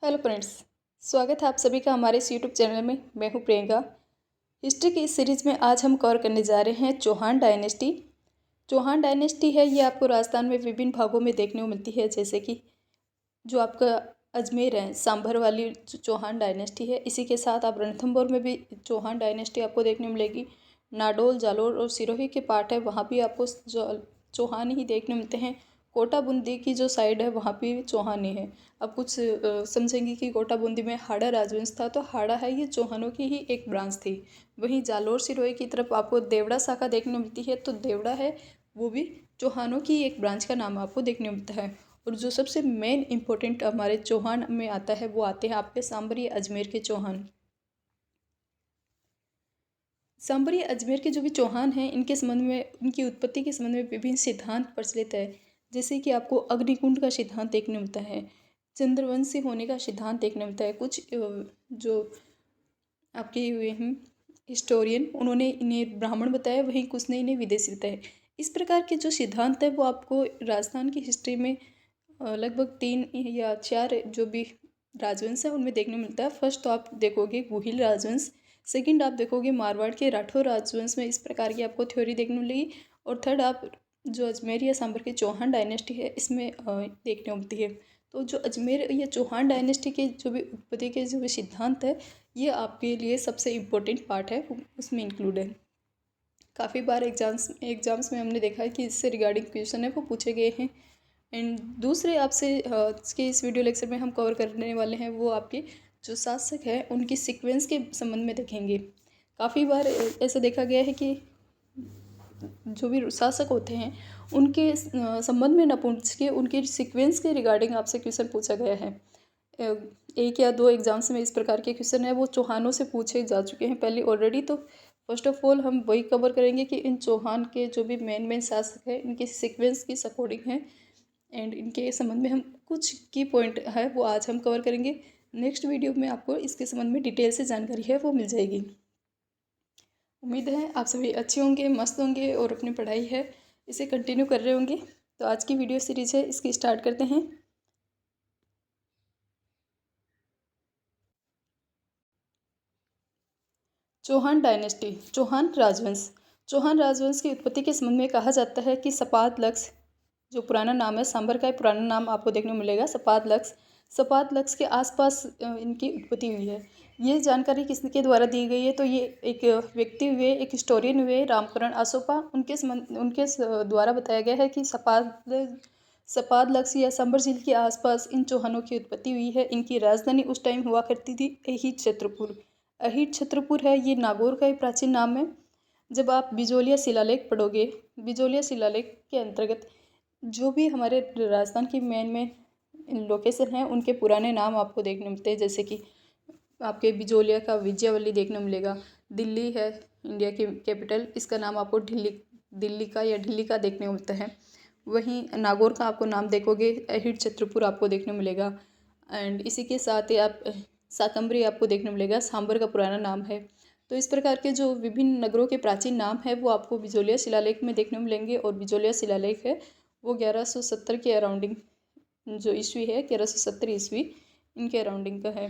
Hello friends. स्वागत है आप सभी का हमारे इस यूट्यूब चैनल में। मैं हूं प्रियंका। हिस्ट्री की इस सीरीज़ में आज हम कवर करने जा रहे हैं चौहान डायनेस्टी। चौहान डायनेस्टी है ये आपको राजस्थान में विभिन्न भागों में देखने को मिलती है, जैसे कि जो आपका अजमेर है, सांभर वाली जो चौहान डायनेस्टी है। इसी के साथ आप रणथंभौर में भी चौहान डायनेस्टी आपको देखने को मिलेगी। नाडोल, जालोर और सिरोही के पार्ट है, वहाँ भी आपको चौहान ही देखने मिलते हैं। कोटा बूंदी की जो साइड है वहाँ भी चौहान ही है। अब कुछ समझेंगे कि कोटा बूंदी में हाड़ा राजवंश था, तो हाड़ा है ये चौहानों की ही एक ब्रांच थी। वहीं जालोर सिरोही की तरफ आपको देवड़ा शाखा देखने मिलती है, तो देवड़ा है वो भी चौहानों की एक ब्रांच का नाम आपको देखने मिलता है। और जो सबसे मेन इम्पोर्टेंट हमारे चौहान में आता है वो आते हैं आपके सांभरी अजमेर के चौहान। सांभरी अजमेर के जो भी चौहान हैं, इनके संबंध में, इनकी उत्पत्ति के संबंध में विभिन्न सिद्धांत प्रचलित है। जैसे कि आपको अग्निकुंड का सिद्धांत देखने मिलता है, चंद्रवंशी होने का सिद्धांत देखने मिलता है। कुछ जो आपके हुए हैं हिस्टोरियन, उन्होंने इन्हें ब्राह्मण बताया, वहीं कुछ ने इन्हें विदेशी बताया। इस प्रकार के जो सिद्धांत है वो आपको राजस्थान की हिस्ट्री में लगभग 3 या 4 जो भी राजवंश है उनमें देखने मिलता है। फर्स्ट तो आप देखोगे गुहिल राजवंश, सेकंड आप देखोगे मारवाड़ के राठौर राजवंश में इस प्रकार की आपको थ्योरी देखने मिलेगी, और थर्ड आप जो अजमेर या सांभर की चौहान डायनेस्टी है इसमें देखने को मिलती है। तो जो अजमेर या चौहान डायनेस्टी के जो भी उत्पत्ति के जो भी सिद्धांत है, ये आपके लिए सबसे इम्पोर्टेंट पार्ट है, उसमें इंक्लूड है। काफ़ी बार एग्जाम्स में हमने देखा है कि इससे रिगार्डिंग क्वेश्चन है वो पूछे गए हैं। एंड दूसरे आपसे इसके इस वीडियो लेक्चर में हम कवर करने वाले हैं वो आपके जो शासक है उनकी सीक्वेंस के संबंध में देखेंगे। काफ़ी बार ऐसा देखा गया है कि जो भी शासक होते हैं उनके संबंध में न पूछ के उनके सीक्वेंस के रिगार्डिंग आपसे क्वेश्चन पूछा गया है। एक या दो एग्जाम्स में इस प्रकार के क्वेश्चन है वो चौहानों से पूछे जा चुके हैं पहले ऑलरेडी। तो फर्स्ट ऑफ ऑल हम वही कवर करेंगे कि इन चौहान के जो भी मेन शासक है इनके सीक्वेंस की अकॉर्डिंग है, एंड इनके संबंध में हम कुछ की पॉइंट है वो आज हम कवर करेंगे। नेक्स्ट वीडियो में आपको इसके संबंध में डिटेल से जानकारी है वो मिल जाएगी। उम्मीद है आप सभी अच्छे होंगे, मस्त होंगे और अपनी पढ़ाई है इसे कंटिन्यू कर रहे होंगे। तो आज की वीडियो सीरीज है इसकी स्टार्ट करते हैं। चौहान डायनेस्टी, चौहान राजवंश की उत्पत्ति के संबंध में कहा जाता है कि सपाद लक्ष्य, जो पुराना नाम है सांभर का पुराना नाम आपको देखने को मिलेगा सपाद लक्ष्य के आसपास इनकी उत्पत्ति हुई है। ये जानकारी किसके द्वारा दी गई है, तो ये एक व्यक्ति हुए, एक हिस्टोरियन हुए रामकरण आसोपा, उनके द्वारा बताया गया है कि सपाद लक्ष्य या सांभर झील के आसपास इन चौहानों की उत्पत्ति हुई है। इनकी राजधानी उस टाइम हुआ करती थी अहिट छत्रपुर है, ये नागौर का ही प्राचीन नाम है। जब आप बिजोलिया शिलालेख पढ़ोगे, बिजोलिया शिलालेख के अंतर्गत जो भी हमारे राजस्थान की मेन लोकेशन है उनके पुराने नाम आपको देखने मिलते हैं। जैसे कि आपके बिजोलिया का विजयवल्ली देखने मिलेगा। दिल्ली है इंडिया की कैपिटल, इसका नाम आपको दिल्ली का या ढिल्ली का देखने को मिलता है। वहीं नागौर का आपको नाम देखोगे अहिट छत्रपुर आपको देखने मिलेगा। एंड इसी के साथ ही आप शाकंभरी आपको देखने मिलेगा, सांभर का पुराना नाम है। तो इस प्रकार के जो विभिन्न नगरों के प्राचीन नाम है वो आपको बिजोलिया शिलालेख में देखने मिलेंगे। और बिजोलिया शिलालेख है वो 1170 के अराउंडिंग जो ईस्वी है, 1170 ईस्वी इनके अराउंडिंग का है।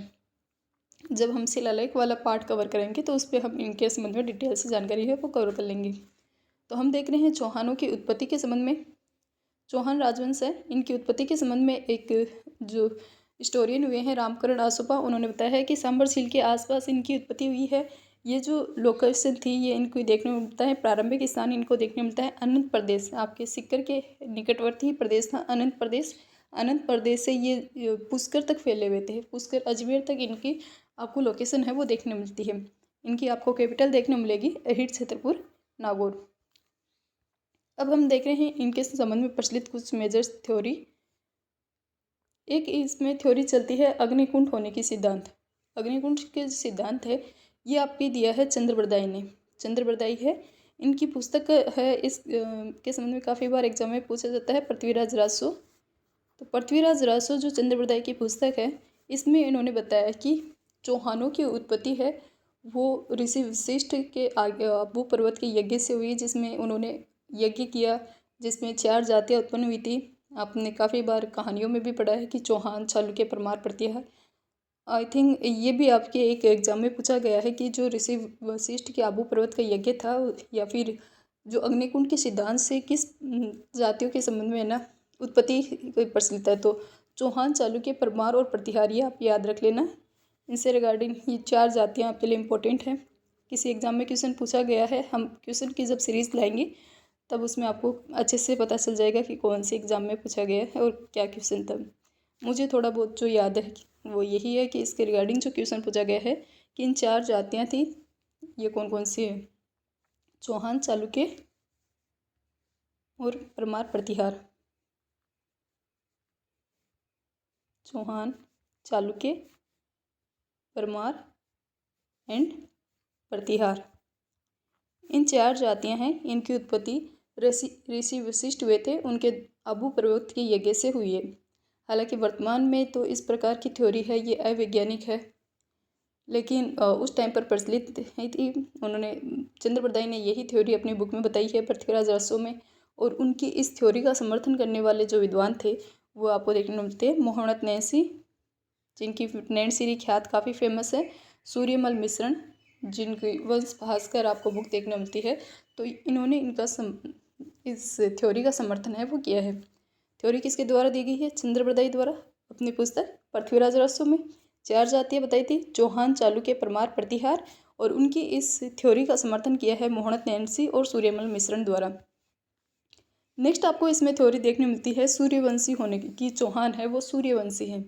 जब हम शिलालेख वाला पार्ट कवर करेंगे तो उस पर हम इनके संबंध में डिटेल से जानकारी है वो कवर कर लेंगे। तो हम देख रहे हैं चौहानों की उत्पत्ति के संबंध में। चौहान राजवंश है, इनकी उत्पत्ति के संबंध में एक जो हिस्टोरियन हुए हैं रामकरण आसोपा, उन्होंने बताया है कि सांभर झील के आसपास इनकी उत्पत्ति हुई है। ये जो लोकेशन थी ये इनको देखने में मिलता है, प्रारंभिक स्थान इनको देखने मिलता है अनंत प्रदेश, आपके सीकर के निकटवर्ती प्रदेश था अनंत प्रदेश। अनंत प्रदेश से ये पुष्कर तक फैले हुए थे, पुष्कर अजमेर तक इनकी आपको लोकेशन है वो देखने मिलती है। इनकी आपको कैपिटल देखने मिलेगी अहिट छतरपुर नागौर। अब हम देख रहे हैं इनके संबंध में प्रचलित कुछ मेजर थ्योरी। एक इसमें थ्योरी चलती है अग्निकुंड होने की सिद्धांत। अग्निकुंड के सिद्धांत है ये आपके दिया है चंद्रबरदाई ने, चंद्रबरदाई है इनकी पुस्तक है। इस के संबंध में काफ़ी बार एग्जाम में पूछा जाता है पृथ्वीराज रासो। तो पृथ्वीराज रासो जो चंद्रबरदाई की पुस्तक है इसमें इन्होंने बताया कि चौहानों की उत्पत्ति है वो ऋषि वशिष्ठ के आगे अब्बू पर्वत के यज्ञ से हुई, जिसमें उन्होंने यज्ञ किया जिसमें 4 जातियाँ उत्पन्न हुई थी। आपने काफ़ी बार कहानियों में भी पढ़ा है कि चौहान, चालुक्य, परमार, प्रतिहार आई थिंक ये भी आपके एक एग्जाम में पूछा गया है कि जो ऋषि वशिष्ठ के आबू पर्वत का यज्ञ था, या फिर जो अग्निकुंड के सिद्धांत से किस जातियों के संबंध में ना उत्पत्ति प्रचलित है। तो चौहान, चालुक्य, परमार और प्रतिहारी आप याद रख लेना। इनसे रिगार्डिंग ये 4 जातियाँ आपके लिए इम्पोर्टेंट हैं। किसी एग्जाम में क्वेश्चन पूछा गया है, हम क्वेश्चन की जब सीरीज़ लाएंगे तब उसमें आपको अच्छे से पता चल जाएगा कि कौन से एग्ज़ाम में पूछा गया है और क्या क्वेश्चन था। मुझे थोड़ा बहुत जो याद है वो यही है कि इसके रिगार्डिंग जो क्वेश्चन पूछा गया है कि इन 4 जातियाँ थी, ये कौन कौन सी है? चौहान, चालुक्य और परमार, प्रतिहार। चौहान, चालुक्य, परमार एंड प्रतिहार, इन 4 जातियां हैं। इनकी उत्पत्ति ऋषि वशिष्ठ हुए थे, उनके आबू पर्वत के यज्ञ से हुई है। हालांकि वर्तमान में तो इस प्रकार की थ्योरी है ये अवैज्ञानिक है, लेकिन उस टाइम पर प्रचलित थी। उन्होंने चंद्रप्रदाय ने यही थ्योरी अपनी बुक में बताई है, पृथ्वीराज रसो में। और उनकी इस थ्योरी का समर्थन करने वाले जो विद्वान थे वो आपको देखने को मिलते हैं मोहम्मद नैन्सी, जिनकी नैन्सी ख्यात काफ़ी फेमस है। सूर्यमल मिश्रण, जिनकी वंश भास्कर आपको बुक देखने मिलती है। तो इन्होंने इनका इस थ्योरी का समर्थन है वो किया है। थ्योरी किसके द्वारा दी गई है? चंद्रप्रदाय द्वारा, अपनी पुस्तक पृथ्वीराज रसो में। 4 जातियाँ बताई थी, चौहान, चालुक्य, परमार, प्रतिहार, और उनकी इस थ्योरी का समर्थन किया है मोहम्मद नैन्सी और सूर्यमल मिश्रण द्वारा। नेक्स्ट आपको इसमें थ्योरी देखने मिलती है सूर्यवंशी होने की। चौहान है वो सूर्यवंशी है।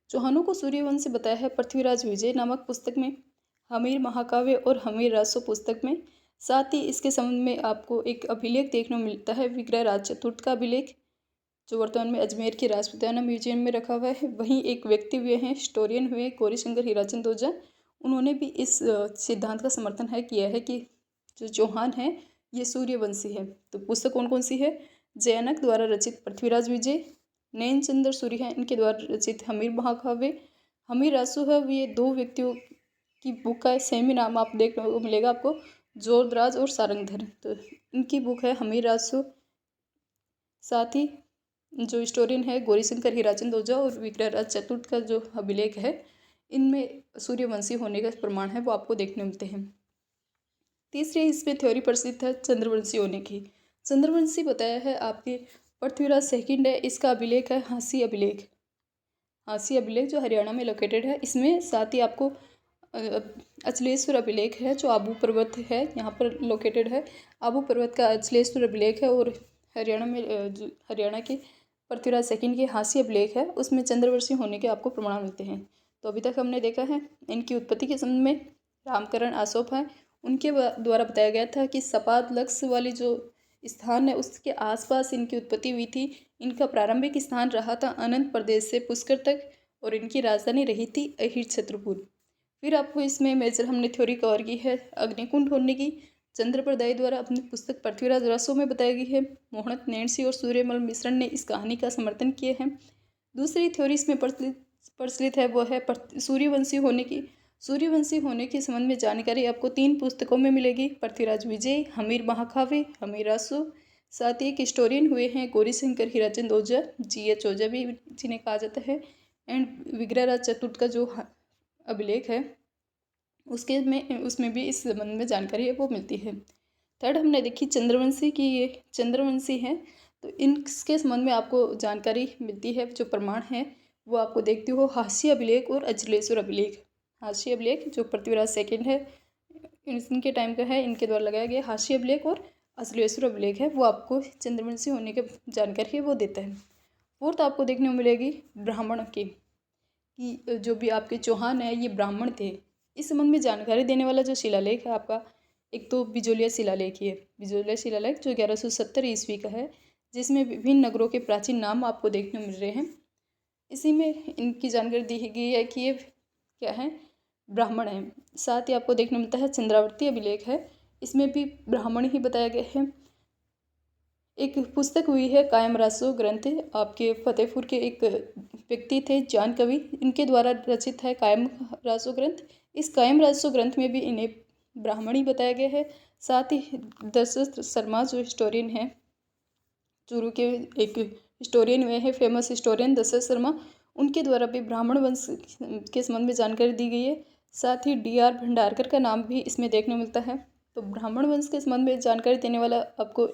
चौहानों को सूर्यवंशी बताया है पृथ्वीराज विजय नामक पुस्तक में, हमीर महाकाव्य और हमीर राजस्व पुस्तक में। साथ ही इसके संबंध में आपको एक अभिलेख देखने को मिलता है, विग्रहराज चतुर्थ का अभिलेख, जो वर्तमान में अजमेर के राजपूताना म्यूजियम में रखा हुआ है। वहीं एक व्यक्ति हुए हैं, हिस्टोरियन हुए गौरीशंकर हीराचंद ओझा, उन्होंने भी इस सिद्धांत का समर्थन है किया है कि जो चौहान है ये सूर्यवंशी है। तो पुस्तक कौन कौन सी है? जैनक द्वारा रचित पृथ्वीराज विजय, नैनचंद्र सूर्य है इनके द्वारा रचित हमीर महाकाव्य। हमीर राजस्व है, ये 2 व्यक्तियों की बुक का सेम ही नाम आप देखने को मिलेगा आपको, जोरदराज और सारंगधर। तो इनकी बुक है हमीर राजस्व। साथ ही जो हिस्टोरियन है गौरीशंकर हीराचंद ओझा और विग्रहराज चतुर्थ का जो अभिलेख है, इनमें सूर्यवंशी होने का प्रमाण है वो आपको देखने मिलते हैं। तीसरी इसमें थ्योरी प्रसिद्ध है चंद्रवंशी होने की। चंद्रवंशी बताया है आपके पृथ्वीराज सेकंड है, इसका अभिलेख है हाँसी अभिलेख। हाँसी अभिलेख जो हरियाणा में लोकेटेड है। इसमें साथ ही आपको अचलेश्वर अभिलेख है जो आबू पर्वत है यहाँ पर लोकेटेड है। आबू पर्वत का अचलेश्वर अभिलेख है, और हरियाणा में जो हरियाणा के पृथ्वीराज सेकंड के हाँसी अभिलेख है उसमें चंद्रवंशी होने के आपको प्रमाण मिलते हैं। तो अभी तक हमने देखा है इनकी उत्पत्ति के संबंध में रामकरण आसोप है, उनके द्वारा बताया गया था कि सपाद लक्ष्य वाली जो स्थान है उसके आसपास इनकी उत्पत्ति हुई थी। इनका प्रारंभिक स्थान रहा था अनंत प्रदेश से पुष्कर तक, और इनकी राजधानी रही थी अहिर छत्रपुर। फिर आपको इसमें मेजर हमने थ्योरी कवर की है अग्निकुंड होने की, चंद्रप्रदाय द्वारा अपनी पुस्तक पृथ्वीराज रसो में बताई गई है। मोहम्मद नैन्सी और सूर्यमल मिश्रण ने इस कहानी का समर्थन किए हैं। दूसरी थ्योरी इसमें प्रचलित है वो है सूर्यवंशी होने की। सूर्यवंशी होने के संबंध में जानकारी आपको 3 पुस्तकों में मिलेगी, पृथ्वीराज विजय, हमीर महाकाव्य, हमीर रासो। साथ ही एक हिस्टोरियन हुए हैं गौरीशंकर हीराचंद ओझा, GH ओझा भी जिन्हें कहा जाता है, एंड विग्रहराज चतुर्थ का जो अभिलेख है उसमें भी इस संबंध में जानकारी है वो मिलती है। थर्ड हमने देखी चंद्रवंशी की, ये चंद्रवंशी है, तो इनके संबंध में आपको जानकारी मिलती है। जो प्रमाण है वो आपको देखते हो हाँसी अभिलेख और अचलेश्वर अभिलेख। हाँसी अभिलेख जो पृथ्वीराज सेकंड है इनके टाइम का है, इनके द्वारा लगाया गया हाँसी अभिलेख, और अचलेश्वर अभिलेख है वो आपको चंद्रवंशी होने की जानकारी है वो देता है। फोर्थ आपको देखने को मिलेगी ब्राह्मण की, कि जो भी आपके चौहान है ये ब्राह्मण थे। इस संबंध में जानकारी देने वाला जो शिलालेख है आपका, एक तो बिजोलिया शिलालेख ही है। बिजोलिया शिलालेख जो 1170 ईस्वी का है, जिसमें विभिन्न नगरों के प्राचीन नाम आपको देखने को मिल रहे हैं। इसी में इनकी जानकारी दी गई है कि ये क्या है, ब्राह्मण है। साथ ही आपको देखने मिलता है चंद्रावर्ती अभिलेख है, इसमें भी ब्राह्मण ही बताया गया है। एक पुस्तक हुई है कायम रासो ग्रंथ, आपके फतेहपुर के एक व्यक्ति थे जान कवि, इनके द्वारा रचित है कायम रासो ग्रंथ। इस कायम रासो ग्रंथ में भी इन्हें ब्राह्मणी बताया गया है। साथ ही दशरथ शर्मा जो हिस्टोरियन है, चूरू के एक हिस्टोरियन हुए हैं, फेमस हिस्टोरियन दशरथ शर्मा, उनके द्वारा भी ब्राह्मण वंश के संबंध में जानकारी दी गई है। साथ ही D.R. भंडारकर का नाम भी इसमें देखने मिलता है। तो ब्राह्मण वंश के संबंध में जानकारी देने वाला आपको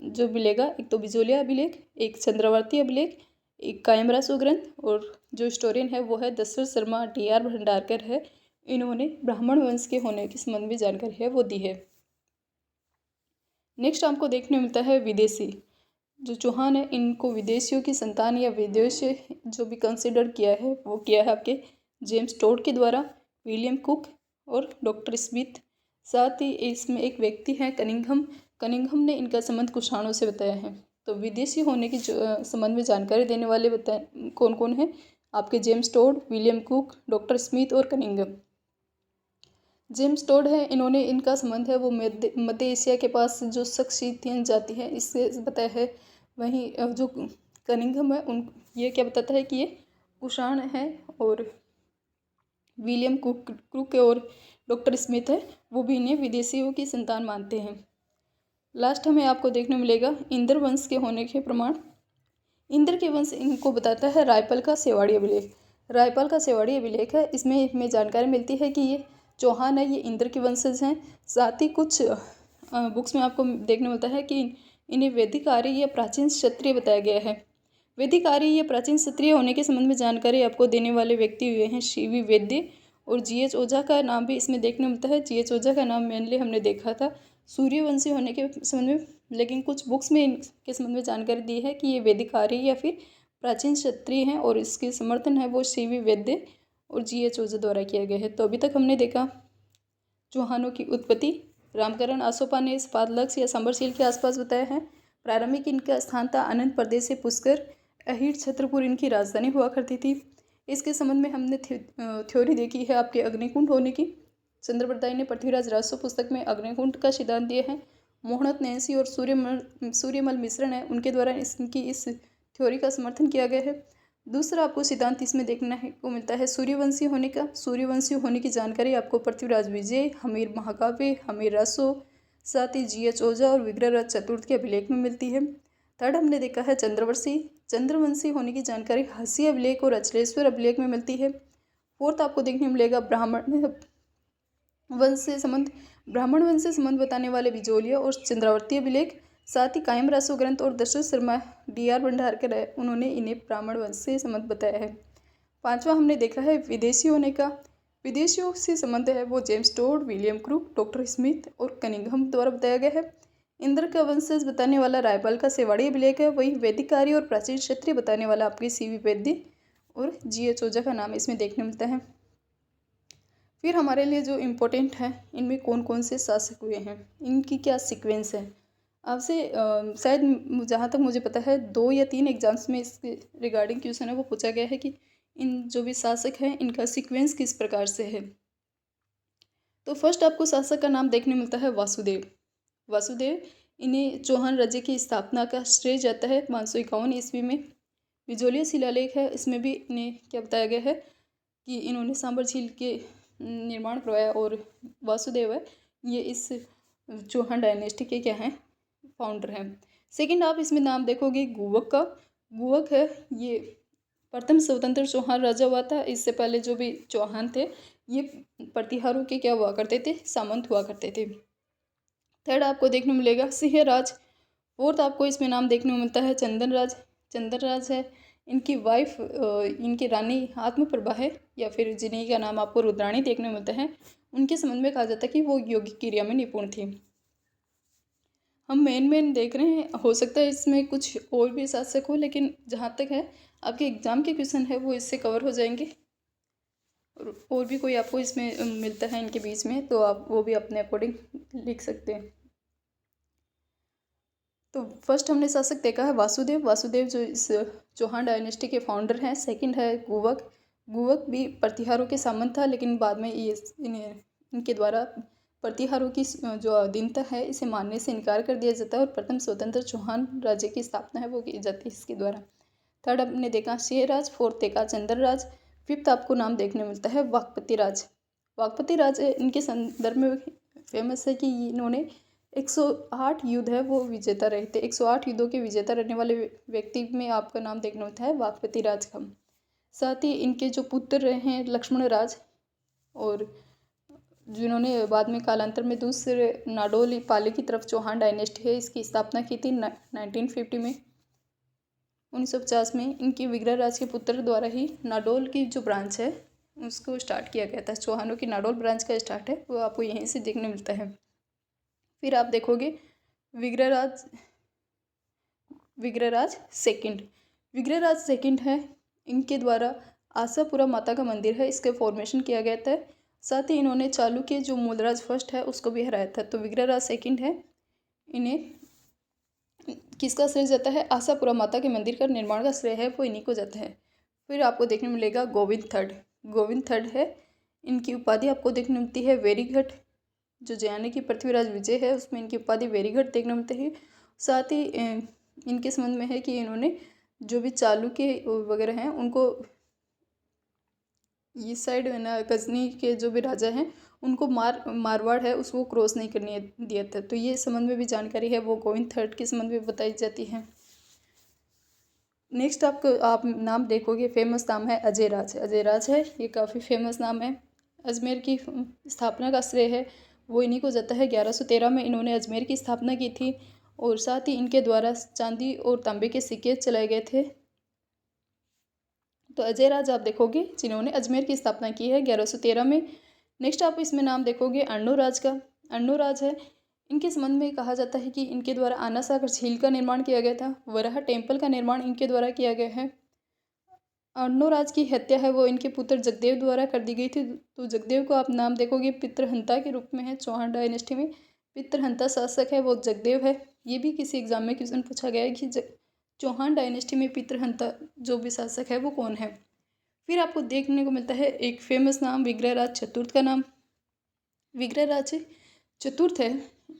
जो मिलेगा, एक तो बिजोलिया अभिलेख, एक चंद्रवर्ती अभिलेख, एक कायमरासु ग्रंथ, और जो हिस्टोरियन है वो है दशरथ शर्मा D.R. भंडारकर है। इन्होंने ब्राह्मण वंश के होने के संबंध में जानकारी है वो दी है। नेक्स्ट आपको देखने मिलता है विदेशी। जो चौहान है इनको विदेशियों की संतान या विदेशी जो भी कंसिडर किया है वो किया है आपके जेम्स टोड के द्वारा, विलियम कुक और डॉक्टर स्मिथ। साथ ही इसमें एक व्यक्ति है कनिंघम ने इनका संबंध कुषाणों से बताया है। तो विदेशी होने की संबंध में जानकारी देने वाले बताए कौन कौन है, आपके James Tod, William cook, doctor Smith और कनिंघम। जेम्स टोड है, इन्होंने इनका संबंध है वो मध्य एशिया के पास जो सक्सिथियन जाति है इससे बताया है। वहीं जो कनिंघम है उन ये क्या बताता है कि ये कुषाण है, और विलियम कुक और डॉक्टर स्मिथ है वो भी इन्हें विदेशियों की संतान मानते हैं। लास्ट हमें आपको देखने मिलेगा इंद्र वंश के होने के प्रमाण। इंद्र के वंश इनको बताता है रायपाल का सेवाड़ी अभिलेख। रायपाल का सेवाड़ी अभिलेख है, इसमें हमें जानकारी मिलती है कि ये चौहान है, ये इंद्र के वंशज हैं। साथ ही कुछ बुक्स में आपको देखने मिलता है कि इन्हें वैदिक आर्य या प्राचीन क्षत्रिय बताया गया है। वैदिक आर्य या प्राचीन क्षत्रिय होने के संबंध में जानकारी आपको देने वाले व्यक्ति हुए हैं CV वैद्य, और GH ओझा का नाम भी इसमें देखने मिलता है। GH ओझा का नाम मेनली हमने देखा था सूर्यवंशी होने के संबंध में, लेकिन कुछ बुक्स में इनके संबंध में जानकारी दी है कि ये वैदिक आर्य या फिर प्राचीन क्षत्रिय हैं, और इसके समर्थन है वो CV वैद्य और GH ओझा द्वारा किया गया है। तो अभी तक हमने देखा चौहानों की उत्पत्ति, रामकरण आसोपा ने पादलक्ष्य या सांबरसील के आसपास बताया है। प्रारंभिक इनका स्थान था आनंद प्रदेश से पुष्कर, अहिर छत्रपुर इनकी राजधानी हुआ करती थी। इसके संबंध में हमने थ्योरी देखी है आपके अग्निकुंड होने की। चंद्रबरदाई ने पृथ्वीराज राजस्व पुस्तक में अग्निकुंड का सिद्धांत दिया है। मोहनत नैंसी और सूर्यमल मिश्रण है, उनके द्वारा इस थ्योरी का समर्थन किया गया है। दूसरा आपको सिद्धांत इसमें देखना है को मिलता है सूर्यवंशी होने का। सूर्यवंशी होने की जानकारी आपको पृथ्वीराज विजय, हमीर महाकाव्य, हमीर रासो, साथ ही GH ओझा और विग्रहराज चतुर्थ के अभिलेख में मिलती है। थर्ड हमने देखा है चंद्रवंशी होने की जानकारी हसी अभिलेख और अचलेश्वर अभिलेख में मिलती है। फोर्थ आपको देखने मिलेगा ब्राह्मण वंश से संबंध बताने वाले बिजोलिया और चंद्रावर्ती अभिलेख। साथ ही कायमरासु ग्रंथ और दशरथ शर्मा DR भंडारकर है, उन्होंने इन्हें ब्राह्मण वंश से संबंध बताया है। पांचवा हमने देखा है विदेशी होने का। विदेशियों से संबंध है वो James Tod, William crook, doctor Smith और कनिंघम द्वारा बताया गया है। इंद्र का वंशज बताने वाला रायपाल का सेवाड़ी अभिलेख है। वही वैदिक आर्य और प्राचीन क्षत्रिय बताने वाला आपके CV वैद्य और GH ओझा का नाम इसमें देखने मिलता है। फिर हमारे लिए जो इम्पोर्टेंट है, इनमें कौन कौन से शासक हुए हैं, इनकी क्या सीक्वेंस है। आपसे शायद जहाँ तक मुझे पता है 2 या 3 एग्जाम्स में इसके रिगार्डिंग क्वेश्चन है वो पूछा गया है कि इन जो भी शासक हैं इनका सीक्वेंस किस प्रकार से है। तो फर्स्ट आपको शासक का नाम देखने मिलता है वासुदेव। इन्हें चौहान राज्य की स्थापना का श्रेय जाता है 551 ईस्वी में। बिजोलिया शिलालेख है, इसमें भी इन्हें क्या बताया गया है कि इन्होंने सांबर झील के निर्माण करवाया, और वासुदेव है ये इस चौहान डायनेस्टी के क्या हैं, फाउंडर हैं। सेकंड आप इसमें नाम देखोगे गुवक का। गुवक है ये प्रथम स्वतंत्र चौहान राजा हुआ था। इससे पहले जो भी चौहान थे ये प्रतिहारों के क्या हुआ करते थे, सामंत हुआ करते थे। थर्ड आपको देखने मिलेगा सिंहराज। फोर्थ आपको इसमें नाम देखने को मिलता है चंदनराज है। इनकी वाइफ इनकी रानी आत्मप्रभा है, या फिर जिन्हीं का नाम आपको रुद्राणी देखने को मिलता है। उनके संबंध में कहा जाता है कि वो यौगिक क्रिया में निपुण थी। हम मेन देख रहे हैं, हो सकता है इसमें कुछ और भी शासक हो, लेकिन जहाँ तक है आपके एग्जाम के क्वेश्चन है वो इससे कवर हो जाएंगे। और भी कोई आपको इसमें मिलता है इनके बीच में तो आप वो भी अपने अकॉर्डिंग लिख सकते हैं। तो फर्स्ट हमने शासक देखा है वासुदेव जो इस चौहान डायनेस्टी के फाउंडर हैं। सेकंड है गुवक भी प्रतिहारों के सामंत था, लेकिन बाद में ये इनके द्वारा प्रतिहारों की जो अधीनता है इसे मानने से इनकार कर दिया जाता है, और प्रथम स्वतंत्र चौहान राज्य की स्थापना है वो की जाती है इसके द्वारा। थर्ड हमने देखा सिंहराज, फोर्थ देखा चंद्रराज, फिफ्थ आपको नाम देखने मिलता है वाकपति राज इनके संदर्भ में फेमस है कि इन्होंने 108 युद्ध है वो विजेता रहे थे। 108 युद्धों के विजेता रहने वाले व्यक्ति में आपका नाम देखने मिलता है वाकपति राज का। साथ ही इनके जो पुत्र हैं लक्ष्मण राज, और जिन्होंने बाद में कालांतर में दूसरे नाडोल पाली की तरफ चौहान डायनेस्टी है इसकी स्थापना की थी 1950 में। 1950 में इनकी विग्रहराज के पुत्र द्वारा ही नाडोल की जो ब्रांच है उसको स्टार्ट किया गया था। चौहानों की नाडोल ब्रांच का स्टार्ट है वो आपको यहीं से देखने मिलता है। फिर आप देखोगे विग्रहराज सेकंड। विग्रहराज सेकंड है, इनके द्वारा आशापुरा माता का मंदिर है इसका फॉर्मेशन किया गया था। साथ ही इन्होंने चालुक्य जो मूलराज फर्स्ट है उसको भी हराया था। तो विग्रहराज सेकंड है, इन्हें किसका श्रेय जाता है? आशापुरा माता के मंदिर का निर्माण का श्रेय है वो इन्हीं को जाता है। फिर आपको देखने मिलेगा गोविंद थर्ड। गोविंद थर्ड है, इनकी उपाधि आपको देखने मिलती है वेरीघट। जो जयानी की पृथ्वीराज विजय है उसमें इनकी उपाधि वेरीघट देखने मिलती है। साथ ही इनके संबंध में है कि इन्होंने जो भी चालुक्य वगैरह हैं उनको इस साइड है ना, गजनी के जो भी राजा हैं उनको मारवाड़ है उसको क्रॉस नहीं करने दिया था। तो ये संबंध में भी जानकारी है वो गोविंद थर्ड के संबंध में बताई जाती है। नेक्स्ट आप नाम देखोगे, फेमस नाम है अजय राज। अजय राज है, ये काफ़ी फेमस नाम है। अजमेर की स्थापना का श्रेय है वो इन्हीं को जाता है। 1113 में इन्होंने अजमेर की स्थापना की थी और साथ ही इनके द्वारा चांदी और तांबे के सिक्के चलाए गए थे। तो अजय राज आप देखोगे जिन्होंने अजमेर की स्थापना की है 1113 में। नेक्स्ट आप इसमें नाम देखोगे अन्नू राज का। अन्नू राज है, इनके संबंध में कहा जाता है कि इनके द्वारा आना सागर झील का निर्माण किया गया था। वराह टेम्पल का निर्माण इनके द्वारा किया गया है। अन्नू राज की हत्या है वो इनके पुत्र जगदेव द्वारा कर दी गई थी। तो जगदेव को आप नाम देखोगे पितृहंता के रूप में है। चौहान डायनेस्टी में पितृहंता शासक है वो जगदेव है। ये भी किसी एग्जाम में क्वेश्चन पूछा गया है कि चौहान डायनेस्टी में पितृहंता जो भी शासक है वो कौन है। फिर आपको देखने को मिलता है एक फेमस नाम विग्रहराज चतुर्थ का नाम। विग्रहराज चतुर्थ है,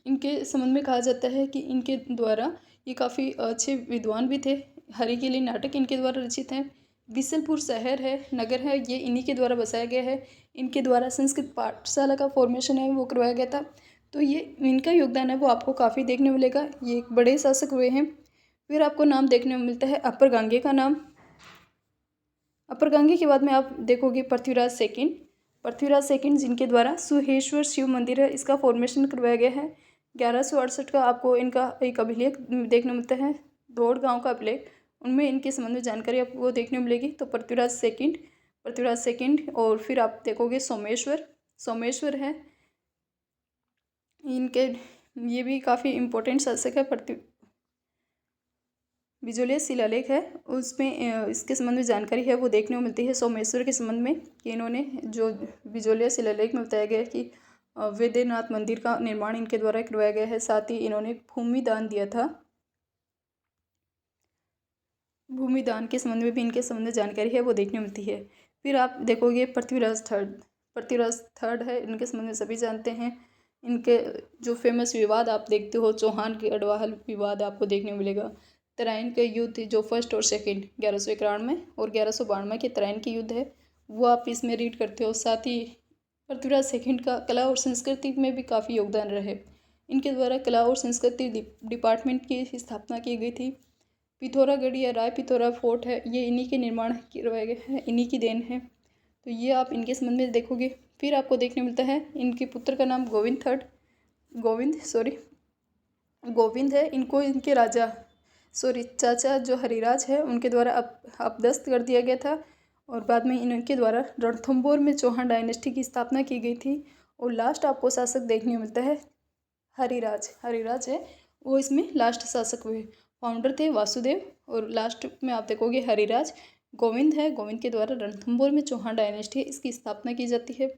इनके संबंध में कहा जाता है कि इनके द्वारा ये काफ़ी अच्छे विद्वान भी थे। हरि के लिए नाटक इनके द्वारा रचित हैं। बिसलपुर शहर है, नगर है, ये इन्हीं के द्वारा बसाया गया है। इनके द्वारा संस्कृत पाठशाला का फॉर्मेशन है वो करवाया गया था। तो ये इनका योगदान है वो आपको काफ़ी देखने मिलेगा। ये एक बड़े शासक हुए हैं। फिर आपको नाम देखने को मिलता है अपर गांगे का नाम। अपर गांगे के बाद में आप देखोगे पृथ्वीराज सेकंड। पृथ्वीराज सेकंड जिनके द्वारा सुहेश्वर शिव मंदिर है इसका फॉर्मेशन करवाया गया है। 1168 का आपको इनका एक अभिलेख देखने मिलता है, दौड़ गांव का अभिलेख, उनमें इनके संबंध में जानकारी आपको देखने मिलेगी। तो पृथ्वीराज सेकंड और फिर आप देखोगे सोमेश्वर है, इनके ये भी काफ़ी इम्पोर्टेंट शासक है। बिजोलिया शिलालेख है उसमें इसके संबंध में जानकारी है वो देखने को मिलती है सोमेश्वर के संबंध में कि इन्होंने जो बिजोलिया शिलालेख में बताया गया है कि वैद्यनाथ मंदिर का निर्माण इनके द्वारा करवाया गया है। साथ ही इन्होंने भूमि दान दिया था। भूमि दान के संबंध में भी इनके संबंध में जानकारी है वो देखने मिलती है। फिर आप देखोगे पृथ्वीराज थर्ड है, इनके संबंध में सभी जानते हैं। इनके जो फेमस विवाद आप देखते हो, चौहान के अडवाहल विवाद आपको देखने मिलेगा। तराइन के युद्ध जो फर्स्ट और सेकंड 1191 और 1192 के तराइन के युद्ध है वो आप इसमें रीड करते हो। साथ ही पृथ्वीराज सेकंड का कला और संस्कृति में भी काफ़ी योगदान रहे। इनके द्वारा कला और संस्कृति डिपार्टमेंट की स्थापना की गई थी। पिथौरागढ़ या राय पिथौरा फोर्ट है ये इन्हीं के निर्माण करवाए गए हैं, इन्हीं की देन है। तो ये आप इनके संबंध में देखोगे। फिर आपको देखने मिलता है इनके पुत्र का नाम गोविंद है। इनको इनके चाचा जो हरिराज है उनके द्वारा अपदस्थ कर दिया गया था और बाद में इनके द्वारा रणथंभौर में चौहान डायनेस्टी की स्थापना की गई थी। और लास्ट आपको शासक देखने को मिलता है हरिराज है वो इसमें लास्ट शासक हुए। फाउंडर थे वासुदेव और लास्ट में आप देखोगे हरिराज। गोविंद है, गोविंद के द्वारा रणथंभौर में चौहान डायनेस्टी है इसकी स्थापना की जाती है।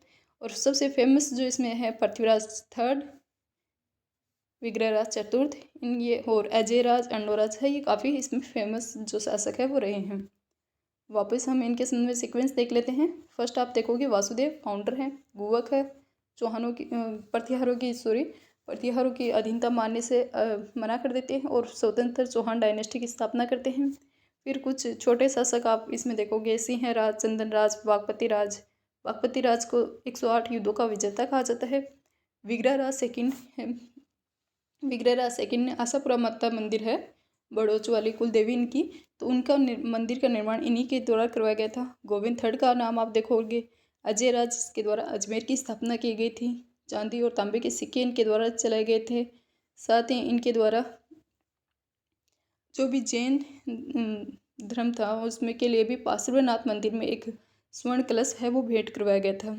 और सबसे फेमस जो इसमें है पृथ्वीराज थर्ड, विग्रहराज चतुर्थ, इन ये और अजय राज अन्नूराज है, ये काफ़ी इसमें फेमस जो शासक है वो रहे हैं। वापस हम इनके संबंध में सीक्वेंस देख लेते हैं। फर्स्ट आप देखोगे वासुदेव फाउंडर हैं, गुवक है, चौहानों की प्रतिहारों की अधीनता मानने से मना कर देते हैं और स्वतंत्र चौहान डायनेस्टी की स्थापना करते हैं। फिर कुछ छोटे शासक आप इसमें देखोगे, सिंह राज, चंदन राज, वागपति राज को 108 युद्धों का विजेता कहा जाता है। विग्रहराज सेकंड ने आशापुरा माता मंदिर है बड़ोच वाली कुल देवी इनकी, तो उनका मंदिर का निर्माण इन्हीं के द्वारा करवाया गया था। गोविंद थर्ड का नाम आप देखोगे, अजय राज के द्वारा अजमेर की स्थापना की गई थी। चांदी और तांबे के सिक्के इनके द्वारा चलाए गए थे। साथ ही इनके द्वारा जो भी जैन धर्म था उसमें के लिए भी पार्श्वनाथ मंदिर में एक स्वर्ण कलश है वो भेंट करवाया गया था।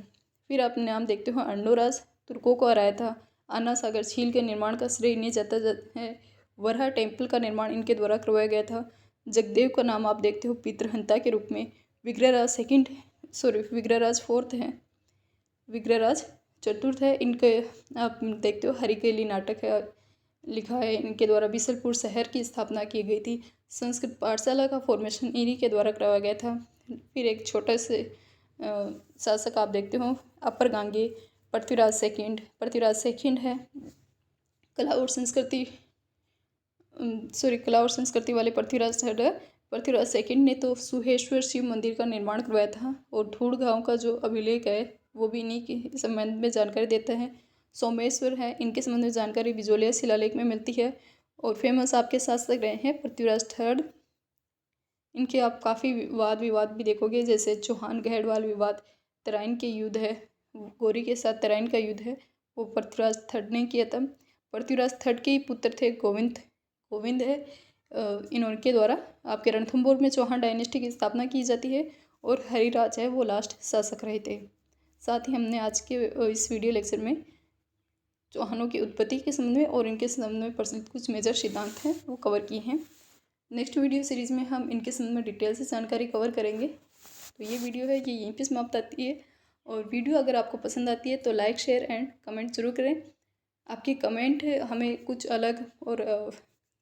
फिर आप नाम देखते हो अंडोराज तुर्कों को हराया था। आना सागर झील के निर्माण का श्रेय इन्हें जाता है। वरहा टेम्पल का निर्माण इनके द्वारा करवाया गया था। जगदेव का नाम आप देखते हो पितृहंता के रूप में। विग्रहराज फोर्थ है, विग्रहराज चतुर्थ है। इनके आप देखते हो हरिकेली नाटक है लिखा है, इनके द्वारा बिसलपुर शहर की स्थापना की गई थी। संस्कृत पाठशाला का फॉर्मेशन इन्हीं के द्वारा करवाया गया था। फिर एक छोटे से शासक आप देखते हो अपर गांगे पृथ्वीराज सेकंड है। कला और संस्कृति वाले पृथ्वीराज थर्ड है। पृथ्वीराज सेकंड ने तो सुहेश्वर शिव मंदिर का निर्माण करवाया था। और धूड़ गांव का जो अभिलेख है वो भी इन्हीं के संबंध में जानकारी देता है। सोमेश्वर है, इनके संबंध में जानकारी बिजोलिया शिलालेख में मिलती है। और फेमस आपके शासक रहे हैं पृथ्वीराज थर्ड। इनके आप काफ़ी वाद विवाद भी देखोगे, जैसे चौहान गहड़वाल विवाद, तराइन के युद्ध है, गौरी के साथ तराइन का युद्ध है, वो पृथ्वीराज थर्ड ने किया था। पृथ्वीराज थर्ड के ही पुत्र थे गोविंद है। इनके द्वारा आपके रणथंभौर में चौहान डायनेस्टी की स्थापना की जाती है। और हरिराज है वो लास्ट शासक रहे थे। साथ ही हमने आज के इस वीडियो लेक्चर में चौहानों की उत्पत्ति के संबंध में और इनके संबंध में प्रचलित कुछ मेजर सिद्धांत हैं वो कवर किए हैं। नेक्स्ट वीडियो सीरीज़ में हम इनके संबंध में डिटेल से जानकारी कवर करेंगे। तो ये वीडियो है ये यहीं पे समाप्त आती है। और वीडियो अगर आपको पसंद आती है तो लाइक शेयर एंड कमेंट जरूर करें। आपके कमेंट हमें कुछ अलग और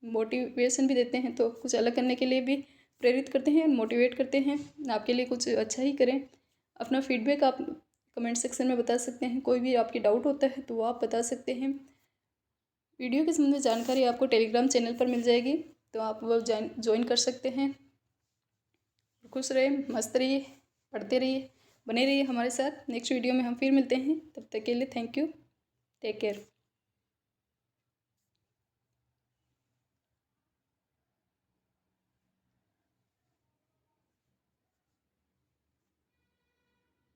मोटिवेशन भी देते हैं, तो कुछ अलग करने के लिए भी प्रेरित करते हैं, मोटिवेट करते हैं। आपके लिए कुछ अच्छा ही करें। अपना फीडबैक आप कमेंट सेक्शन में बता सकते हैं। कोई भी आपकी डाउट होता है तो वो आप बता सकते हैं। वीडियो के संबंध में जानकारी आपको टेलीग्राम चैनल पर मिल जाएगी, तो आप वो ज्वाइन कर सकते हैं। खुश रहिए, मस्त रहिए, पढ़ते रहिए, बने रहिए हमारे साथ। नेक्स्ट वीडियो में हम फिर मिलते हैं, तब तक के लिए थैंक यू, टेक केयर।